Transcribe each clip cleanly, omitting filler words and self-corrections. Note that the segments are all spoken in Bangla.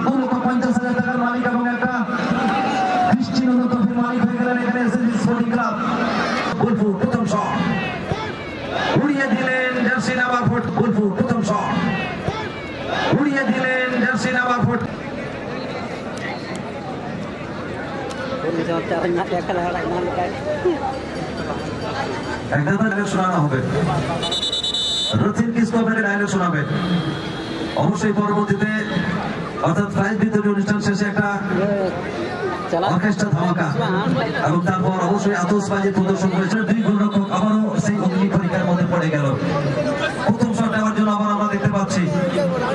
2,50,000 টাকার মালিক এবং একটা ক্রিস্টিয়ানো ট্রফির মালিক হয়ে গেলেন এখানে এসএসবি স্পোর্টিং ক্লাব। বুলফু প্রথম শট উড়িয়ে দিলেন জার্সি নাম্বার 4। বুলফু প্রথম শট উড়িয়ে দিলেন জার্সি নাম্বার 4। শোনানো হবে রথিন কিসকোভের ডায়লগ শোনাবে অবশ্যই পরবর্তীতে, অর্থাৎ প্রাইজ বিতরণী অনুষ্ঠান শেষে একটা অর্কেস্ট্রা ধামাকা এবং তারপর অবশ্যই আতশবাজি প্রদর্শন করেছিল। 2 গোলরক্ষক আবারও সেই অগ্নি পরীক্ষার মধ্যে পড়ে গেল। প্রথম শট নেওয়ার জন্য আবার আমরা দেখতে পাচ্ছি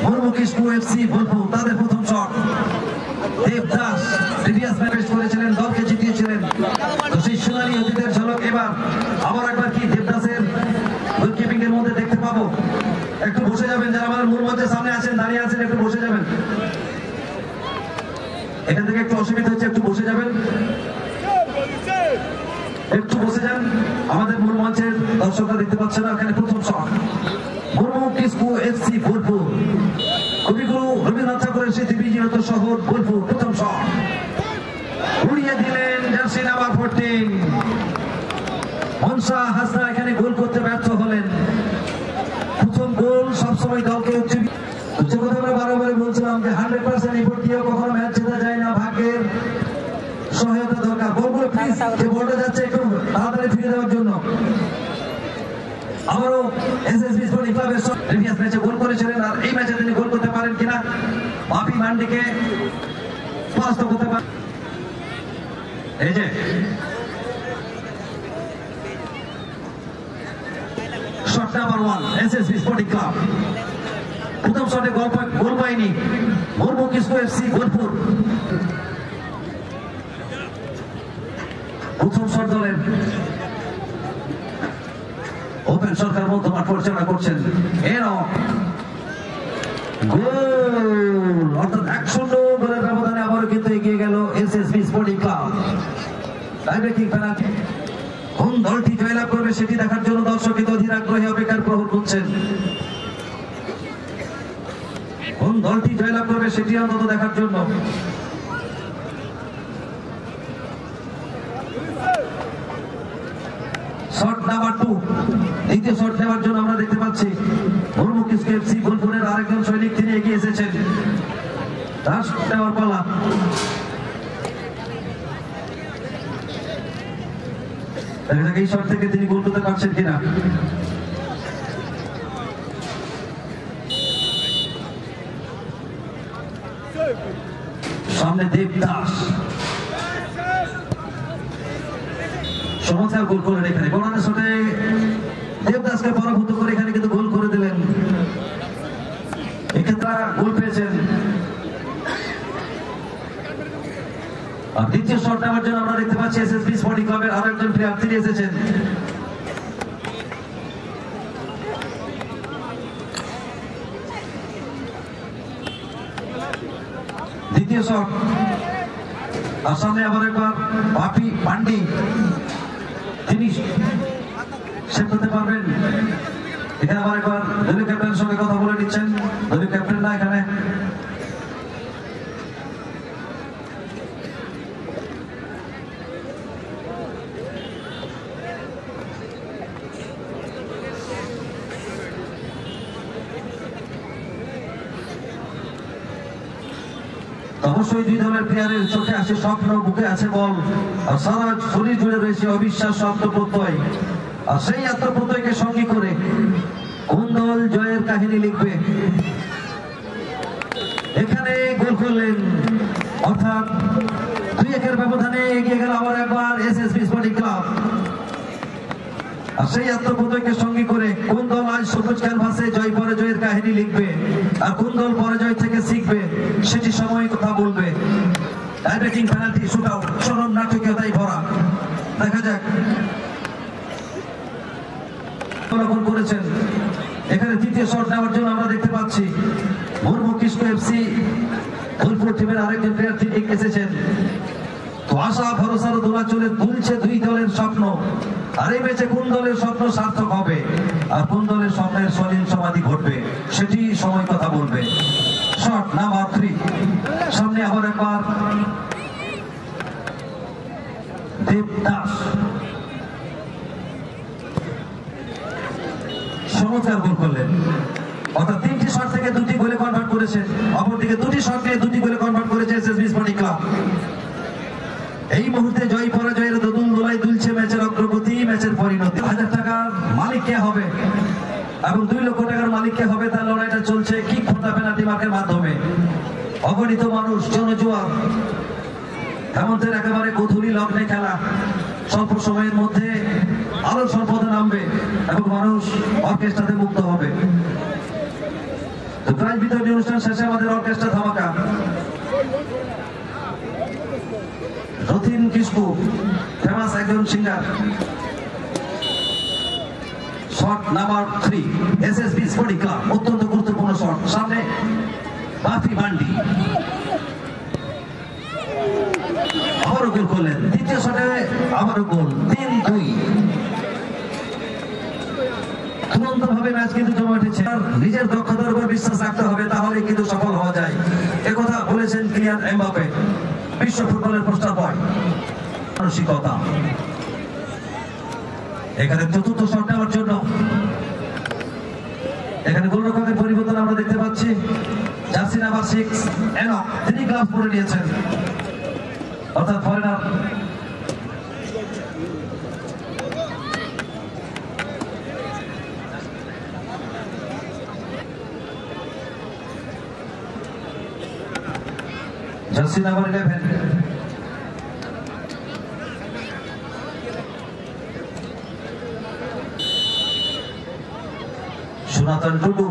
মুরমুকিসকু এফসি বুলফু তাদের প্রথম শট। দেবদাস প্রিভিয়াস ম্যাচ করেছিলেন, দলকে জিতিয়েছিলেন, তো সেই সোনালী অতীতের ঝলক এবার আবার একবার কি দেবদাসের গোলকিপিং এর মধ্যে দেখতে পাবো। একটু বসে যাবেন যারা আমাদের মূল মঞ্চের সামনে আছেন, দাঁড়িয়ে আছেন, একটু বসে যাবেন। এখান থেকে একটু অসুবিধা হচ্ছে, একটু বসে যাবেন, একটু বসে যান। আমাদের মূল মঞ্চের দর্শকরা দেখতে পাচ্ছে না। এখানে প্রথম শট মুরমুকিসকু এফসি বুলফু, কবিগুরু রবীন্দ্রনাথ ঠাকুরের স্মৃতি বিজড়িত শহর বুলফু প্রথম শট উড়িয়ে দিলেন জার্সি নাম্বার 14। মনসা হাসনা এখানে গোল করতে ব্যর্থ হলেন। প্রথম গোল সবসময় দলকে উচ্চ কথা আমরা বারবার বলছিলাম যে 100% এফোর্ট দিয়েও কখনো ম্যাচ জেতা যায় না, ভাগ্যের সহায়তা দরকার। বলগুলো প্লিজ, যে বলটা যাচ্ছে একটু তাড়াতাড়ি ফিরে দেওয়ার জন্য। আবারও এসএসবি স্পোর্টিং ক্লাবের প্রিভিয়াস ম্যাচে গোল করেছিলেন, আর এই ম্যাচে তিনি গোল করতে পারেন কিনা, বাপি মান্ডিকে পরাস্ত করতে পারেন। এই যে shot number 1 SSB sporting club. প্রথম শটে গোল পায়নি মুরমুকিসকু এফসি বুলফু। প্রথম শট দলের ওপেন সরকার মধ্যমাঠ পরিচালনা করছেন। এরও গোল, অর্থাৎ 1-0 গোলের ব্যবধানে আবারও কিন্তু এগিয়ে গেল SSB sporting club. Tiebreaking penalty কোন দলটি জয়লাভ করবে সেটি দেখার জন্য দর্শক কিন্তু অধীর আগ্রহে অপেক্ষার প্রহর করছেন। কোন দলটি জয়লাভ করবে সেটি অন্তত দেখার জন্য। শট নাম্বার 2 দ্বিতীয় শট নেওয়ার জন্য আমরা দেখতে পাচ্ছি মুরমুকিসকু এফসি বুলফুরের আরেকজন সৈনিক তিনি এগিয়ে এসেছেন। তার শট নেওয়ার পালা। এই শট থেকে তিনি গোল করতে পারছেন কিনা। সামনে দেবদাস চমৎকার গোল করেন এখানে। বোনানের শটে দেবদাসকে পরাভূত করে এখানে কিন্তু গোল করে দিলেন। এক্ষেত্রে গোল পেয়েছেন। আর দ্বিতীয় শট নেওয়ার জন্য আমরা দেখতে পাচ্ছি এসএসবি স্পোর্টিং ক্লাবের আরো একজন প্লেয়ার তিনি এসেছেন। দ্বিতীয় শট, আর সামনে আবার একবার বাপি মান্ডি, তিনি সেভ করতে পারবেন। এখানে আবার একবার দলীয় ক্যাপ্টেনের সঙ্গে কথা বলে নিচ্ছেন। দলীয় ক্যাপ্টেন না এখানে, অবশ্যই 2 দলের প্লেয়ারের চোখে আছে স্বপ্ন, বুকে আছে বল, আর সারা শরীর জুড়ে রয়েছে অবিশ্বাস, আত্মপ্রত্যয়। আর সেই আত্মপ্রত্যয়কে সঙ্গী করে কোন দল জয়ের কাহিনী লিখবে। এখানে গোল করলেন, অর্থাৎ 2-1 ব্যবধানে এগিয়ে গেল আবার একবার এসএসবি স্পোর্টিং ক্লাব। আর সেই আত্মপ্রত্যয়কে সঙ্গী করে কোন দল আজ সবুজ ক্যানভাসে জয় পরাজয়ের কাহিনী লিখবে, আর কোন দল পরাজয় থেকে শিখবে সেটি সময় কথা বলবে। টাইব্রেকিং পেনাল্টি শুটআউট, চরম নাটকীয়তায় ভরা। দেখা যাক করেছেন। এখানে তৃতীয় শট নেওয়ার জন্য আমরা দেখতে পাচ্ছি মুরমুকিসকু এফসি বুলফু টিমের আরেকজন প্লেয়ার তিনি এসেছেন। তো আশা ভরসার দোলা চলে দুলছে 2 দলের স্বপ্ন। আর এই ম্যাচে কোন দলের স্বপ্ন সার্থক হবে আর কোন দলের স্বপ্নের সলিল সমাধি ঘটবে সেটি সময় কথা বলবে। শট নাম্বার 3 আবার একবার দেব দাস চমৎকার গোল করলেন। অর্থাৎ 3টি শট থেকে 2টি গোলে কনভার্ট করেছেন। অপরদিকে 2টি শট নিয়ে 2টি গোলে কনভার্ট করেছে এসএসবি স্পোর্টিং ক্লাব। এই মুহূর্তে জয় পরাজয়ের দোদুল দোলাই দুলছে ম্যাচের অগ্রগতি, ম্যাচের পরিণতি। 1000 টাকার মালিক কে হবে এবং 2 লক্ষ টাকার মালিক কে হবে তার লড়াইটা চলছে কিক ফোটা পেনাল্টি মার্কের মাধ্যমে। অগণিত মানুষ, জনজোয়ার, হেমন্তের একেবারে গধূলি লগ্নে খেলা, স্বল্প সময়ের মধ্যে আলো সম্পদে নামবে এবং মানুষ অর্কেস্ট্রাতে মুক্ত হবে। তো প্রাইজ বিতরণী অনুষ্ঠান শেষে আমাদের অর্কেস্ট্রা ধামাকা। রথিন কিসকু ফেমাস একজন singer. Shot number 3 SSB sporting club, অত্যন্ত গুরুত্বপূর্ণ শট। সামনে বাপি বান্ডি আবারও গোল করলেন। দ্বিতীয় শটে আবারও গোল, 3-2। তুরন্ত ভাবে ম্যাচ কিন্তু জমে উঠেছে। নিজের দক্ষতার উপর বিশ্বাস রাখতে হবে, তাহলে কিন্তু সফল হওয়া যায়। একথা বলেছেন কিলিয়ান এমবাপে, বিশ্ব ফুটবলের পোস্টার বয়। মানসিকতা এখানে চতুর্থ শট নেওয়ার জন্য এখানে গোলরক্ষকের পরিবর্তন আমরা দেখতে পাচ্ছি। জার্সি নাম্বার 6 এনক, তিনি গ্লাভস পরে নিয়েছেন, অর্থাৎ ফরেনার। জার্সি নাম্বার 11 সনাতন টুডু।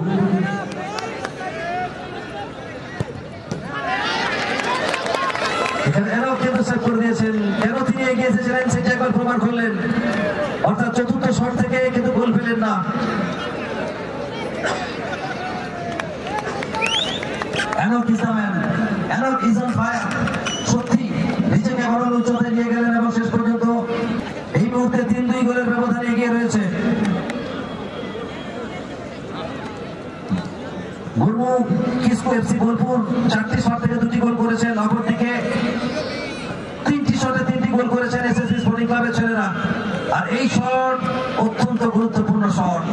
এখানে এরাও কিন্তু সেভ করে দিয়েছেন। কেন তিনি এগিয়ে এসেছিলেন সেটা একবার প্রমাণ করলেন। অর্থাৎ চতুর্থ শট থেকে কিন্তু গোল পেলেন না। Enoch is the man, Enoch is on fire. সত্যি নিজেকে বড় উচ্চতায় নিয়ে গেলেন এবং শেষ পর্যন্ত এই মুহূর্তে 3-2 গোলের ব্যবধানে এগিয়ে রয়েছে। মুর্মু কিসকু এফসি বোলপুর 4টি শট থেকে 2টি গোল করেছেন। অপরদিকে 3টি শটে 3টি গোল করেছেন এসএসবি স্পোর্টিং ক্লাবের ছেলেরা। আর এই শট অত্যন্ত গুরুত্বপূর্ণ শট,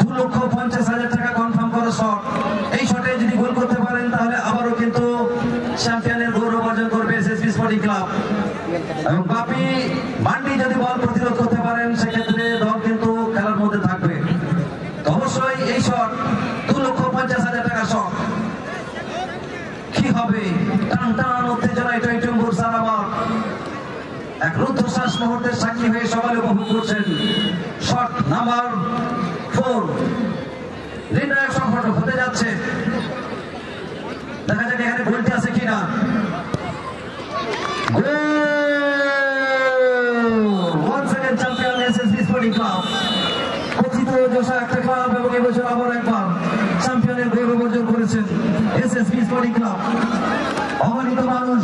2,50,000 টাকা কনফার্ম করা শট। এই শটে যদি গোল করতে পারেন তাহলে আবারও কিন্তু চ্যাম্পিয়নের গৌরব অর্জন করবে এসএসবি স্পোর্টিং ক্লাব। এবং বাপি মান্ডি যদি বল প্রতিরোধ করতে পারেন সেক্ষেত্রে দল কিন্তু খেলার মধ্যে থাকবে। তো অবশ্যই এই শট 2,50,000 টাকা শট। কি হবে? টান টান উত্তেজনা, এটাই টুম্বুর সারামার এক রুদ্ধশ্বাস মুহূর্তের সাক্ষী হয়ে সবাই উপভোগ করছেন। শট নাম্বার 4 নির্ণায়ক সংকট হতে যাচ্ছে। দেখা যাক এখানে গোলটি আছে কিনা। Once again champion SSB sporting club. কথিত যশা একটা ক্লাব এবং এবছর আবার একবার চ্যাম্পিয়নের গৌরব অর্জন করেছেন এসএসবি স্পোর্টিং ক্লাব। অগণিত মানুষ,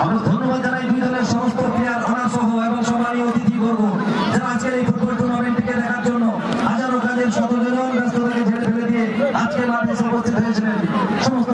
আমরা ধন্যবাদ জানাই 2 দলের সমস্ত প্লেয়ার, অনার সহ এবং সম্মানীয় অতিথিবর্গ যারা আজকের এই ফুটবল টুর্নামেন্টটিকে দেখার জন্য হাজারো কাজের শতজন ব্যস্ততাকে ঝেড়ে ফেলে দিয়ে আজকে মাঠে এসে উপস্থিত হয়েছিলেন। সমস্ত